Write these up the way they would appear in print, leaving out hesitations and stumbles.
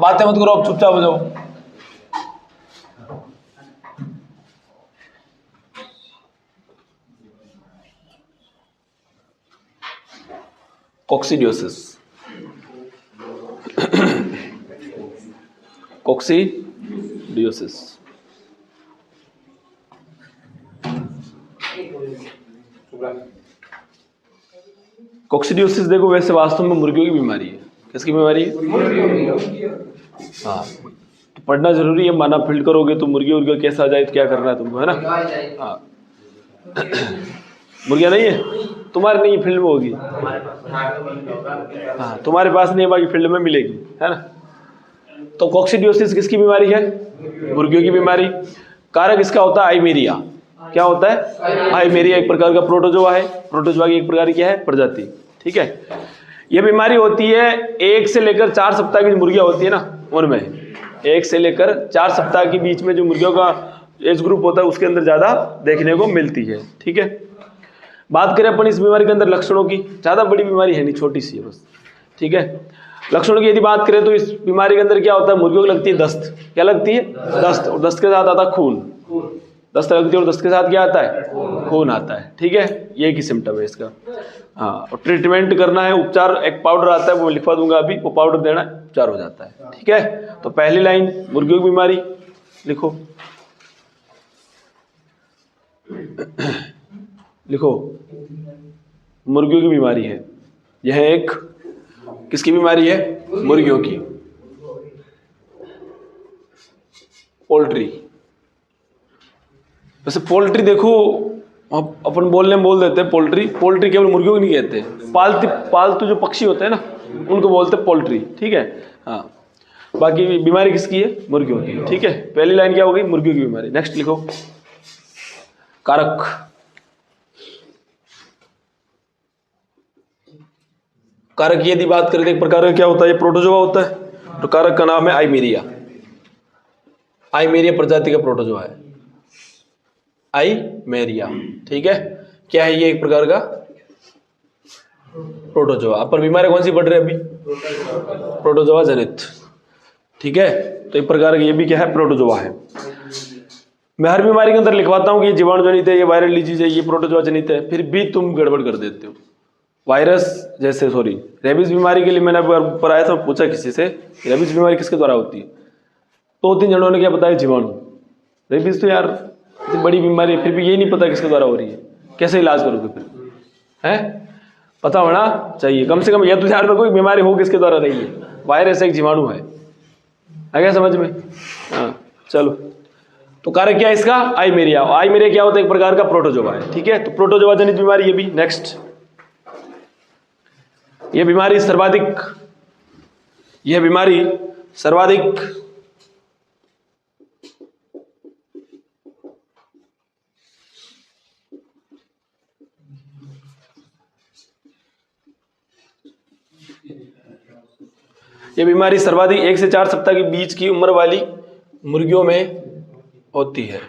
बातें मत करो, अब चुपचाप हो जाओ। कोक्सीडियोसिस, कोक्सीडियोसिस। कोक्सीडियोसिस देखो वैसे वास्तव में मुर्गियों की बीमारी है। किसकी बीमारी है? हाँ, तो पढ़ना जरूरी है, माना फील्ड करोगे तो मुर्गी उर्गी कैसा आ जाए तो क्या करना है तुमको, है ना? हाँ मुर्गियाँ नहीं है तुम्हारे, नहीं फील्ड में होगी। हाँ तुम्हारे पास नहीं है, बाकी फील्ड में मिलेगी, है ना? तो कोक्सीडियोसिस किसकी बीमारी है? मुर्गियों की बीमारी। कारक इसका होता है आइमेरिया। क्या होता है? आइमेरिया एक प्रकार का प्रोटोजोआ है। प्रोटोजोआ की एक प्रकार की क्या है? प्रजाति। ठीक है, यह बीमारी होती है 1 से लेकर 4 सप्ताह की जो मुर्गियां होती है ना, उनमें 1 से लेकर 4 सप्ताह के बीच में जो मुर्गियों का एज ग्रुप होता है उसके अंदर ज्यादा देखने को मिलती है। ठीक है, बात करें अपन इस बीमारी के अंदर लक्षणों की, ज्यादा बड़ी बीमारी है नहीं, छोटी सी है बस। ठीक है, लक्षणों की यदि बात करें तो इस बीमारी के अंदर क्या होता है? मुर्गियों को लगती है दस्त। क्या लगती है? दस्त। और दस्त के साथ आता है खून। दस्त लगती है और दस्त के साथ क्या आता है? खून आता है। ठीक है, ये की सिम्टम है इसका। हाँ, और ट्रीटमेंट करना है, उपचार, एक पाउडर आता है वो लिखवा दूंगा अभी, वो पाउडर देना है, उपचार हो जाता है। ठीक है, तो पहली लाइन मुर्गियों की बीमारी लिखो, लिखो मुर्गियों की बीमारी है। यह एक किसकी बीमारी है? मुर्गियों की। पोल्ट्री, वैसे पोल्ट्री देखो अपन बोलने में बोल देते हैं पोल्ट्री, पोल्ट्री केवल मुर्गियों को नहीं कहते, पालतू जो पक्षी होते हैं ना उनको बोलते हैं पोल्ट्री। ठीक है, हाँ, बाकी बीमारी किसकी है? मुर्गियों की। ठीक है, पहली लाइन क्या हो गई? मुर्गियों की बीमारी। नेक्स्ट लिखो कारक। कारक की यदि बात करें तो एक प्रकार का क्या होता है? ये प्रोटोजोआ होता है। तो कारक का नाम है आइमेरिया। आइमेरिया प्रजाति का प्रोटोजोआ है, आइमेरिया। ठीक है, क्या है ये? एक प्रकार का प्रोटोजोआ। पर बीमारी कौन सी पड़ रही है अभी? प्रोटोजोआ जनित। ठीक है, तो एक प्रकार का ये भी क्या है? प्रोटोजोआ है। मैं हर बीमारी के अंदर लिखवाता हूं कि ये जीवाणु जनित है, ये वायरल डिजीज है, ये प्रोटोजोआ जनित है, फिर भी तुम गड़बड़ कर देते हो। वायरस जैसे, सॉरी, रेबीज बीमारी के लिए मैंने पर आया था, पूछा किसी से रेबीज बीमारी किसके द्वारा होती है, 2-3 जनों ने क्या बताया? जीवाणु। रेबीज तो यार इतनी बड़ी बीमारी है, फिर भी यही नहीं पता किसके द्वारा हो रही है, कैसे इलाज करोगे फिर? है, पता होना चाहिए कम से कम। यह तो ध्यान रखो कि बीमारी हो किसके द्वारा रही है। वायरस एक जीवाणु है, आ गया समझ में? हाँ चलो, तो कारक क्या है इसका? आइमेरिया। आइमेरिया क्या होता है? एक प्रकार का प्रोटोजोआ है। ठीक है, तो प्रोटोजोआ जनित बीमारी ये भी। नेक्स्ट, यह बीमारी सर्वाधिक यह बीमारी सर्वाधिक 1 से 4 सप्ताह के बीच की उम्र वाली मुर्गियों में होती है।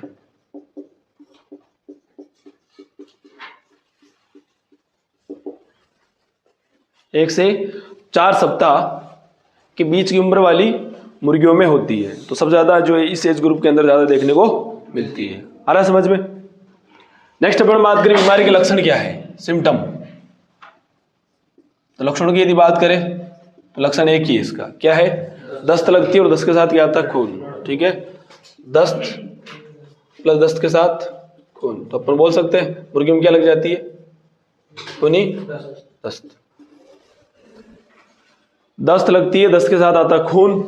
एक से 4 सप्ताह के बीच की उम्र वाली मुर्गियों में होती है। तो सबसे ज्यादा जो है इस एज ग्रुप के अंदर ज्यादा देखने को मिलती है। आ रहा समझ में? नेक्स्ट अपन बात करें बीमारी के लक्षण क्या है, सिम्टम। तो लक्षणों की यदि बात करें तो लक्षण एक ही है इसका, क्या है? दस्त लगती है और दस्त के साथ क्या आता है? खून। ठीक है, दस्त प्लस दस्त के साथ खून। तो अपन बोल सकते हैं मुर्गी में क्या लग जाती है? खूनी दस्त। दस्त लगती है, दस्त के साथ आता है खून,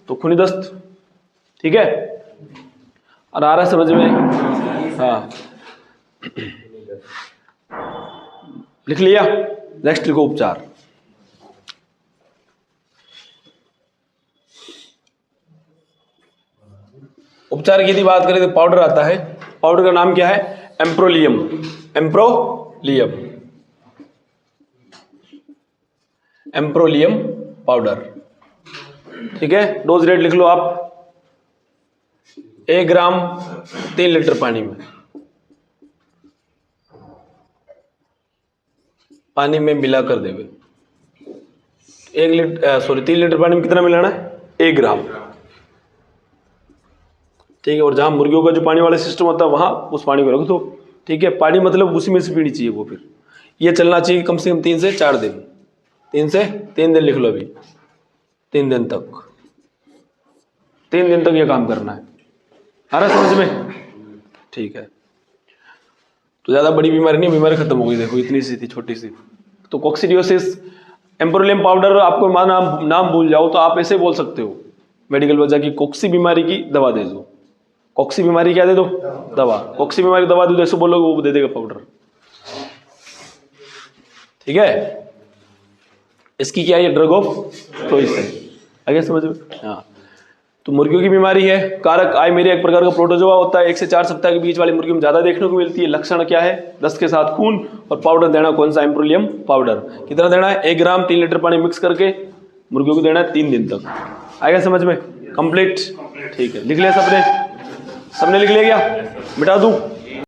तो खूनी दस्त। ठीक है, और आ रहा है समझ में? हाँ, लिख लिया? नेक्स्ट लिखो उपचार। उपचार की यदि बात करें तो पाउडर आता है। पाउडर का नाम क्या है? एम्प्रोलियम। एम्प्रोलियम, एम्प्रोलियम पाउडर। ठीक है, डोज रेट लिख लो आप, 1 ग्राम 3 लीटर पानी में मिला कर देवे। 3 लीटर पानी में कितना मिलाना है? 1 ग्राम, ठीक है। और जहां मुर्गियों का जो पानी वाला सिस्टम होता है वहां उस पानी को रख दो, ठीक है। पानी मतलब उसी में से पीनी चाहिए वो। फिर ये चलना चाहिए कम से कम 3 से 4 दिन, 3 से 3 दिन लिख लो अभी, 3 दिन तक, 3 दिन तक ये काम करना है। आ रहा समझ में? ठीक है। तो ज्यादा बड़ी बीमारी नहीं, बीमारी खत्म हो गई। देखो इतनी सी थी, छोटी सी। तो कोक्सीडियोसिस, एम्प्रोलियम पाउडर, आपको नाम भूल जाओ तो आप ऐसे बोल सकते हो मेडिकल वजह की, कोक्सी बीमारी की दवा दे दो। कोक्सी बीमारी क्या दे दो? दवा। कोक्सी बीमारी दवा दे दो ऐसे बोलोगे, वो दे देगा पाउडर, ठीक है। इसकी क्या है? ड्रग ऑफ चॉइस है। आगे समझ में? हाँ। तो मुर्गियों की बीमारी है, कारक आइमेरिया एक प्रकार का प्रोटोजोआ होता है। 1 से 4 सप्ताह के बीच वाली मुर्गियों में ज्यादा देखने को मिलती है। लक्षण क्या है? दस्त के साथ खून, और पाउडर देना कौन सा? एम्प्रोलियम पाउडर। कितना देना है? 1 ग्राम 3 लीटर पानी मिक्स करके मुर्गियों को देना है 3 दिन तक। आएगा समझ में? कंप्लीट, ठीक है। लिख लिया सबने? सबने लिख लिया क्या? मिटा दूं?